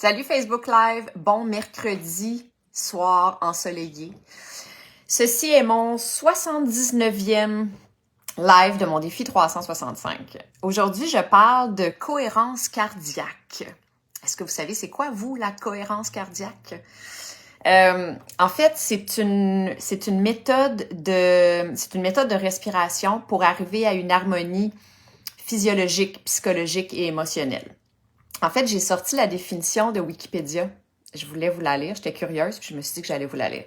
Salut Facebook Live, bon mercredi soir ensoleillé. Ceci est mon 79e live de mon défi 365. Aujourd'hui, je parle de cohérence cardiaque. Est-ce que vous savez c'est quoi, vous, la cohérence cardiaque? En fait, c'est une méthode de respiration pour arriver à une harmonie physiologique, psychologique et émotionnelle. En fait, j'ai sorti la définition de Wikipédia. Je voulais vous la lire, j'étais curieuse, puis je me suis dit que j'allais vous la lire.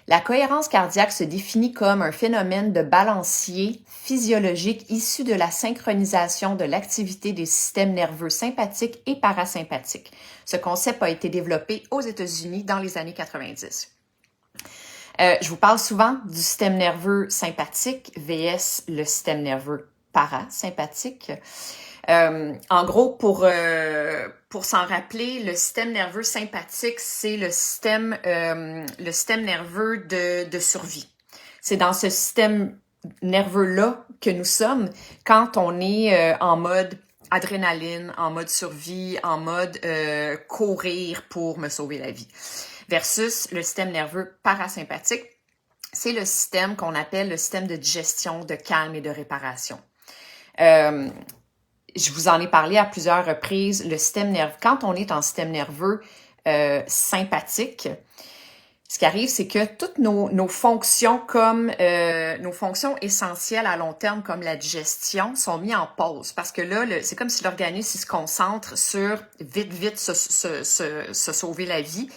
La cohérence cardiaque se définit comme un phénomène de balancier physiologique issu de la synchronisation de l'activité des systèmes nerveux sympathiques et parasympathiques. Ce concept a été développé aux États-Unis dans les années 90. Je vous parle souvent du système nerveux sympathique vs le système nerveux parasympathique. En gros, pour s'en rappeler, le système nerveux sympathique, c'est le système nerveux de survie. C'est dans ce système nerveux-là que nous sommes quand on est en mode adrénaline, en mode survie, en mode courir pour me sauver la vie. Versus le système nerveux parasympathique, c'est le système qu'on appelle le système de digestion, de calme et de réparation. Je vous en ai parlé à plusieurs reprises, le système nerveux, quand on est en système nerveux sympathique, ce qui arrive, c'est que toutes nos fonctions comme nos fonctions essentielles à long terme, comme la digestion, sont mises en pause. Parce que là, c'est comme si l'organisme se concentre sur vite se sauver la vie.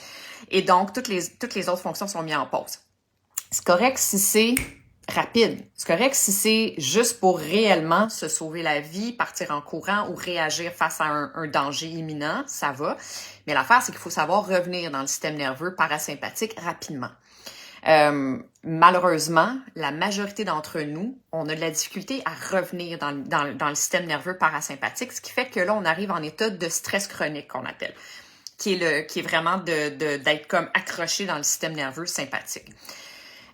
Et donc, toutes les autres fonctions sont mises en pause. C'est correct si c'est rapide. C'est correct si c'est juste pour réellement se sauver la vie, partir en courant ou réagir face à un danger imminent, ça va. Mais l'affaire, c'est qu'il faut savoir revenir dans le système nerveux parasympathique rapidement. Malheureusement, la majorité d'entre nous, on a de la difficulté à revenir dans le système nerveux parasympathique, ce qui fait que là, on arrive en état de stress chronique qu'on appelle, qui est vraiment d'être comme accroché dans le système nerveux sympathique.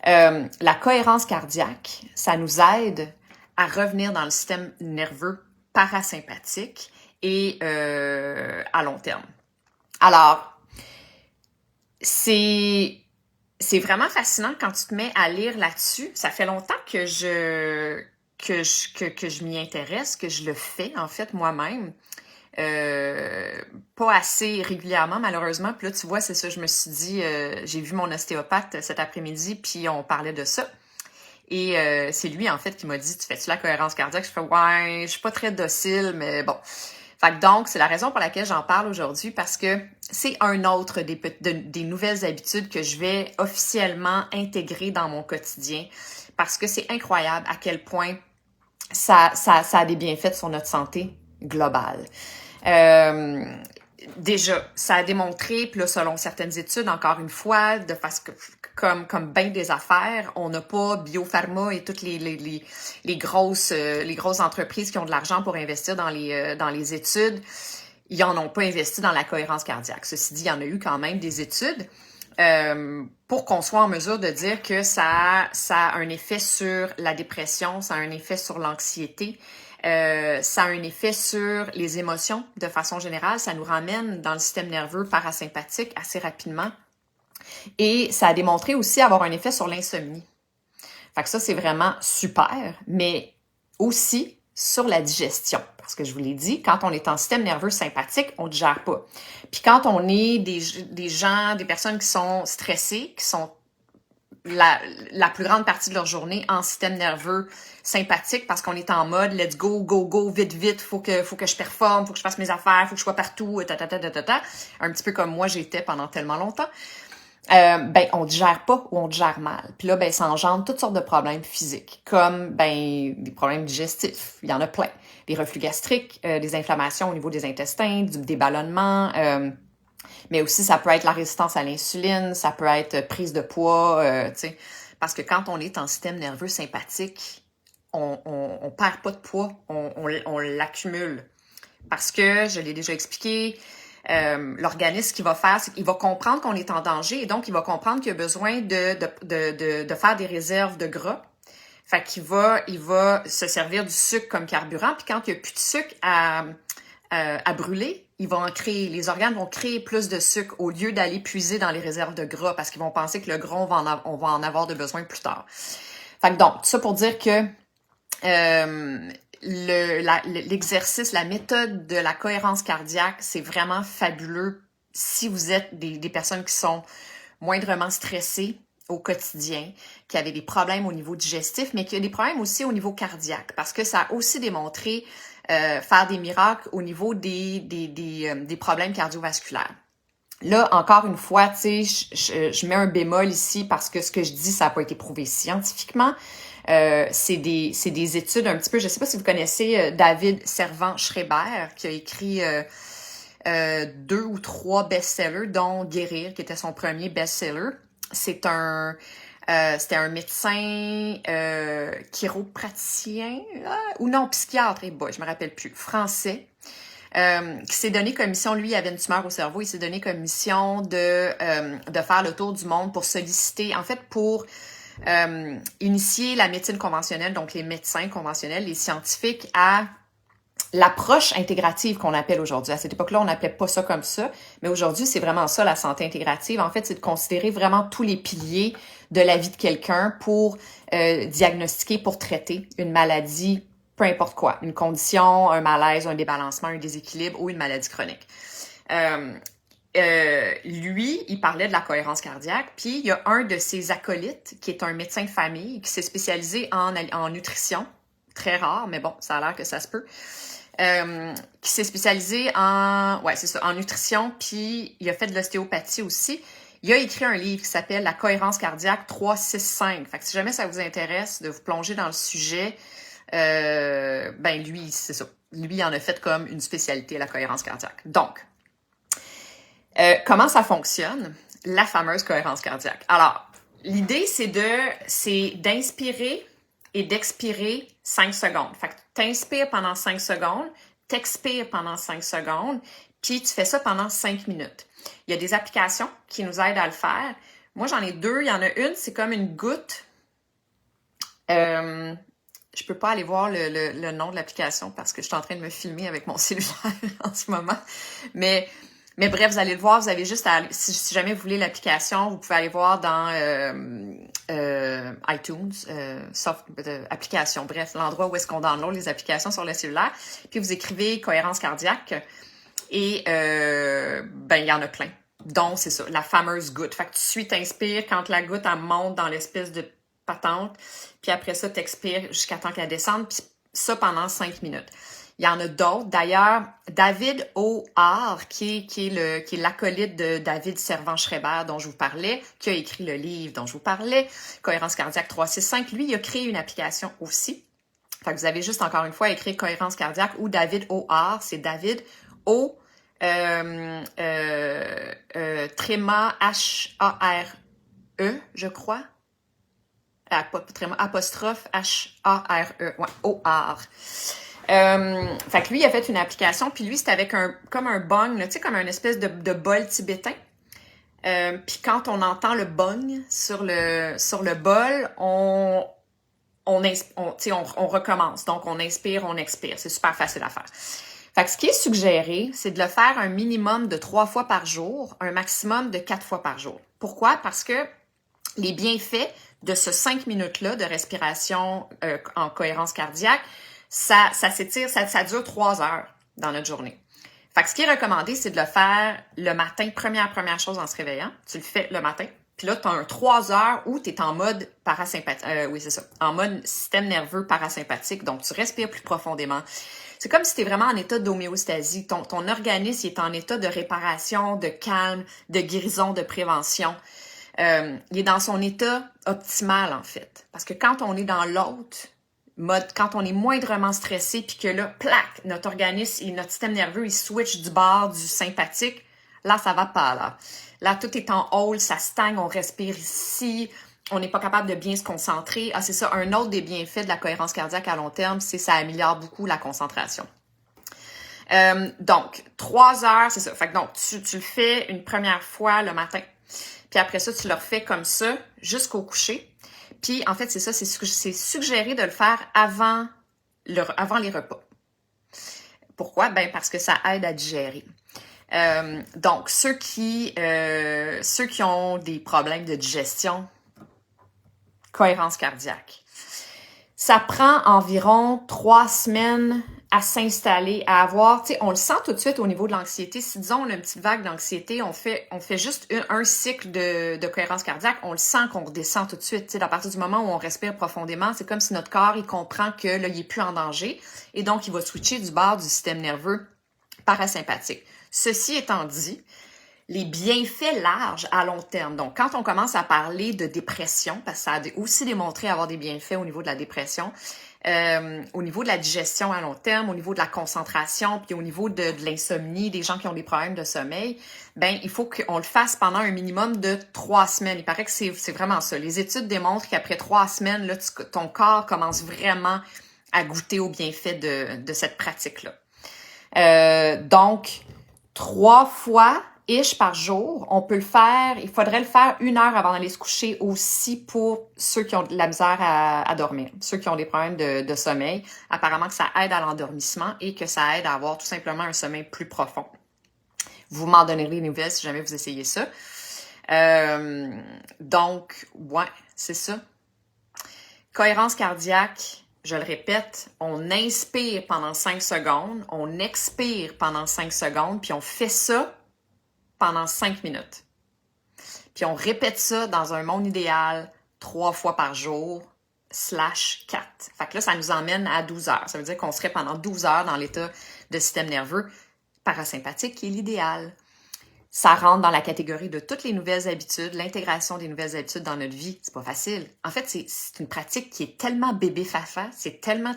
La cohérence cardiaque, ça nous aide à revenir dans le système nerveux parasympathique et à long terme. Alors, c'est vraiment fascinant quand tu te mets à lire là-dessus. Ça fait longtemps que je m'y intéresse, que je le fais en fait moi-même. Pas assez régulièrement malheureusement, puis là tu vois, c'est ça, je me suis dit, j'ai vu mon ostéopathe cet après-midi, puis on parlait de ça, et c'est lui en fait qui m'a dit, tu fais-tu la cohérence cardiaque? Je fais, ouais, je suis pas très docile, mais bon. Fait que donc, c'est la raison pour laquelle j'en parle aujourd'hui, parce que c'est un autre des nouvelles habitudes que je vais officiellement intégrer dans mon quotidien, parce que c'est incroyable à quel point ça a des bienfaits sur notre santé globale. Déjà, ça a démontré, puis là, selon certaines études, encore une fois, de façon comme bien des affaires, on n'a pas Biopharma et toutes les grosses entreprises qui ont de l'argent pour investir dans les études, ils en ont pas investi dans la cohérence cardiaque. Ceci dit, il y en a eu quand même des études pour qu'on soit en mesure de dire que ça a un effet sur la dépression, ça a un effet sur l'anxiété, ça a un effet sur les émotions de façon générale. Ça nous ramène dans le système nerveux parasympathique assez rapidement. Et ça a démontré aussi avoir un effet sur l'insomnie. Fait que ça, c'est vraiment super, mais aussi sur la digestion. Parce que je vous l'ai dit, quand on est en système nerveux sympathique, on ne digère pas. Puis quand on est des personnes qui sont stressées, qui sont la plus grande partie de leur journée en système nerveux sympathique, parce qu'on est en mode let's go, go, go, vite, faut que je performe, faut que je fasse mes affaires, faut que je sois partout, un petit peu comme moi j'étais pendant tellement longtemps. On digère pas ou on digère mal. Puis là, ça engendre toutes sortes de problèmes physiques, comme des problèmes digestifs. Il y en a plein. Des reflux gastriques, des inflammations au niveau des intestins, des ballonnements, mais aussi ça peut être la résistance à l'insuline, ça peut être prise de poids, parce que quand on est en système nerveux sympathique, on perd pas de poids, on l'accumule. Parce que, je l'ai déjà expliqué, l'organisme, ce qu'il va faire, c'est qu'il va comprendre qu'on est en danger, et donc il va comprendre qu'il a besoin de faire des réserves de gras. Fait qu'il va se servir du sucre comme carburant, puis quand il n'y a plus de sucre à brûler, ils vont les organes vont créer plus de sucre au lieu d'aller puiser dans les réserves de gras parce qu'ils vont penser que le gras, on va en avoir de besoin plus tard. Fait que donc, tout ça pour dire que l'exercice, la méthode de la cohérence cardiaque, c'est vraiment fabuleux si vous êtes des personnes qui sont moindrement stressées au quotidien, qui avaient des problèmes au niveau digestif, mais qui ont des problèmes aussi au niveau cardiaque, parce que ça a aussi démontré faire des miracles au niveau des problèmes cardiovasculaires. Là, encore une fois, tu sais, je mets un bémol ici parce que ce que je dis, ça n'a pas été prouvé scientifiquement. C'est des études un petit peu, je ne sais pas si vous connaissez David Servan-Schreiber, qui a écrit 2 ou 3 best-sellers, dont Guérir, qui était son premier best-seller. C'était un médecin chiropraticien, ou non, psychiatre, je me rappelle plus, français, qui s'est donné comme mission, lui, il avait une tumeur au cerveau, il s'est donné comme mission de faire le tour du monde pour solliciter, en fait, pour initier la médecine conventionnelle, donc les médecins conventionnels, les scientifiques, à l'approche intégrative qu'on appelle aujourd'hui. À cette époque-là, on n'appelait pas ça comme ça, mais aujourd'hui, c'est vraiment ça, la santé intégrative. En fait, c'est de considérer vraiment tous les piliers de la vie de quelqu'un pour diagnostiquer, pour traiter une maladie, peu importe quoi, une condition, un malaise, un débalancement, un déséquilibre ou une maladie chronique. Lui, il parlait de la cohérence cardiaque, puis il y a un de ses acolytes, qui est un médecin de famille, qui s'est spécialisé en nutrition, très rare, mais bon, ça a l'air que ça se peut, qui s'est spécialisé en nutrition, puis il a fait de l'ostéopathie aussi. Il a écrit un livre qui s'appelle « La cohérence cardiaque 365 ». Fait que si jamais ça vous intéresse de vous plonger dans le sujet, lui, c'est ça. Lui, il en a fait comme une spécialité, la cohérence cardiaque. Donc, comment ça fonctionne, la fameuse cohérence cardiaque? Alors, l'idée, c'est d'inspirer et d'expirer 5 secondes. Fait que t'inspires pendant 5 secondes, t'expires pendant 5 secondes, puis tu fais ça pendant 5 minutes. Il y a des applications qui nous aident à le faire. Moi, j'en ai 2. Il y en a une, c'est comme une goutte. Je peux pas aller voir le nom de l'application parce que je suis en train de me filmer avec mon cellulaire en ce moment. Mais bref, vous allez le voir, vous avez juste à aller, si jamais vous voulez l'application, vous pouvez aller voir dans iTunes, application, bref, l'endroit où est-ce qu'on download les applications sur le cellulaire. Puis vous écrivez cohérence cardiaque et il y en a plein. Donc, c'est ça, la fameuse goutte. Fait que tu t'inspires quand la goutte, elle monte dans l'espèce de patente, puis après ça, t'expires jusqu'à temps qu'elle descende, puis ça pendant 5 minutes. Il y en a d'autres. D'ailleurs, David O'Hare, qui est l'acolyte de David Servan-Schreiber dont je vous parlais, qui a écrit le livre dont je vous parlais, Cohérence cardiaque 365, lui, il a créé une application aussi. Fait que vous avez juste encore une fois écrit Cohérence cardiaque ou David O'Hare, c'est David O tréma H-A-R-E, je crois. Apostrophe H-A-R-E, ouais, O-R. Fait que lui, il a fait une application, puis lui, c'était avec comme un bong, tu sais, comme un espèce de bol tibétain. Puis quand on entend le bong sur le bol, on recommence. Donc, on inspire, on expire. C'est super facile à faire. Fait que ce qui est suggéré, c'est de le faire un minimum de 3 fois par jour, un maximum de 4 fois par jour. Pourquoi? Parce que les bienfaits de ce 5 minutes-là de respiration en cohérence cardiaque, ça s'étire, ça dure 3 heures dans notre journée. Fait que ce qui est recommandé, c'est de le faire le matin, première chose en se réveillant. Tu le fais le matin. Puis là, tu as un 3 heures où tu es en mode parasympathique. Oui, c'est ça. En mode système nerveux parasympathique. Donc, tu respires plus profondément. C'est comme si tu es vraiment en état d'homéostasie. Ton organisme est en état de réparation, de calme, de guérison, de prévention. Il est dans son état optimal, en fait. Parce que quand on est dans l'autre mode, quand on est moindrement stressé, puis que là, plac, notre organisme et notre système nerveux, il switch du bord du sympathique, là, ça va pas, là. Là, tout est en hold, ça stagne, on respire ici, on n'est pas capable de bien se concentrer. Ah, c'est ça, un autre des bienfaits de la cohérence cardiaque à long terme, c'est que ça améliore beaucoup la concentration. Donc, 3 heures, c'est ça. Fait que donc, tu le fais une première fois le matin. Puis après ça, tu le refais comme ça jusqu'au coucher. Puis en fait, c'est ça, c'est suggéré de le faire avant les repas. Pourquoi? Ben parce que ça aide à digérer. Donc, ceux qui ont des problèmes de digestion, cohérence cardiaque. Ça prend environ 3 semaines à s'installer, à avoir, tu sais, on le sent tout de suite au niveau de l'anxiété. Si, disons, on a une petite vague d'anxiété, on fait juste un cycle de cohérence cardiaque, on le sent qu'on redescend tout de suite. Tu sais, à partir du moment où on respire profondément, c'est comme si notre corps, il comprend que là, il est plus en danger et donc il va switcher du bord du système nerveux parasympathique. Ceci étant dit, les bienfaits larges à long terme. Donc, quand on commence à parler de dépression, parce que ça a aussi démontré avoir des bienfaits au niveau de la dépression, au niveau de la digestion à long terme, au niveau de la concentration, puis au niveau de l'insomnie, des gens qui ont des problèmes de sommeil, ben il faut qu'on le fasse pendant un minimum de 3 semaines. Il paraît que c'est vraiment ça. Les études démontrent qu'après 3 semaines, là, ton corps commence vraiment à goûter aux bienfaits de cette pratique-là. Donc, 3 fois par jour, on peut le faire, il faudrait le faire 1 heure avant d'aller se coucher aussi pour ceux qui ont de la misère à dormir, ceux qui ont des problèmes de sommeil. Apparemment que ça aide à l'endormissement et que ça aide à avoir tout simplement un sommeil plus profond. Vous m'en donnerez des nouvelles si jamais vous essayez ça. Donc, ouais, c'est ça. Cohérence cardiaque. Je le répète, on inspire pendant 5 secondes, on expire pendant 5 secondes, puis on fait ça pendant 5 minutes. Puis on répète ça dans un monde idéal 3 fois par jour, /4. Fait que là, ça nous emmène à 12 heures. Ça veut dire qu'on serait pendant 12 heures dans l'état de système nerveux parasympathique, qui est l'idéal. Ça rentre dans la catégorie de toutes les nouvelles habitudes, l'intégration des nouvelles habitudes dans notre vie. C'est pas facile. En fait, c'est une pratique qui est tellement bébé-fafa, c'est tellement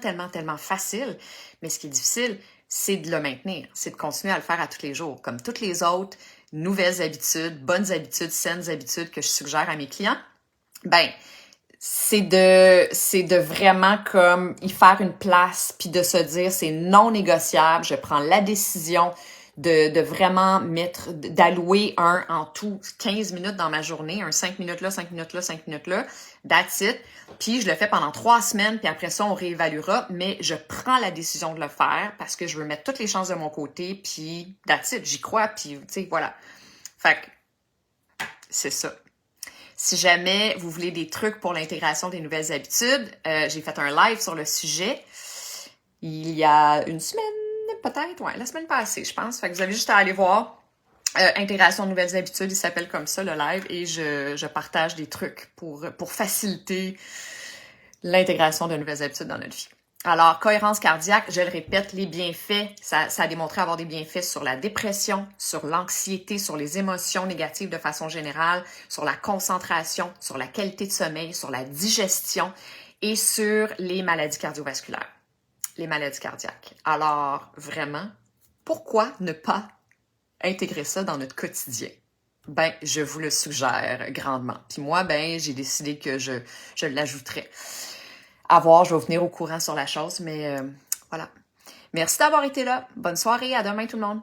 facile, mais ce qui est difficile, c'est de le maintenir, c'est de continuer à le faire à tous les jours, comme toutes les autres nouvelles habitudes, bonnes habitudes, saines habitudes que je suggère à mes clients. Ben, c'est de vraiment comme y faire une place, puis de se dire c'est non négociable, je prends la décision de vraiment d'allouer en tout 15 minutes dans ma journée, un 5 minutes là, 5 minutes là, 5 minutes là, that's it. Puis je le fais pendant 3 semaines, puis après ça, on réévaluera, mais je prends la décision de le faire parce que je veux mettre toutes les chances de mon côté, puis that's it, j'y crois, puis tu sais, voilà. Fait que c'est ça. Si jamais vous voulez des trucs pour l'intégration des nouvelles habitudes, j'ai fait un live sur le sujet il y a une semaine, peut-être, ouais, la semaine passée, je pense. Fait que vous avez juste à aller voir Intégration de nouvelles habitudes, il s'appelle comme ça, le live, et je partage des trucs pour faciliter l'intégration de nouvelles habitudes dans notre vie. Alors, cohérence cardiaque, je le répète, les bienfaits, ça a démontré avoir des bienfaits sur la dépression, sur l'anxiété, sur les émotions négatives de façon générale, sur la concentration, sur la qualité de sommeil, sur la digestion et sur les maladies cardiovasculaires, les maladies cardiaques. Alors, vraiment, pourquoi ne pas intégrer ça dans notre quotidien? Ben, je vous le suggère grandement. Puis moi, ben, j'ai décidé que je l'ajouterais. À voir, je vais vous tenir au courant sur la chose, mais voilà. Merci d'avoir été là. Bonne soirée, à demain tout le monde.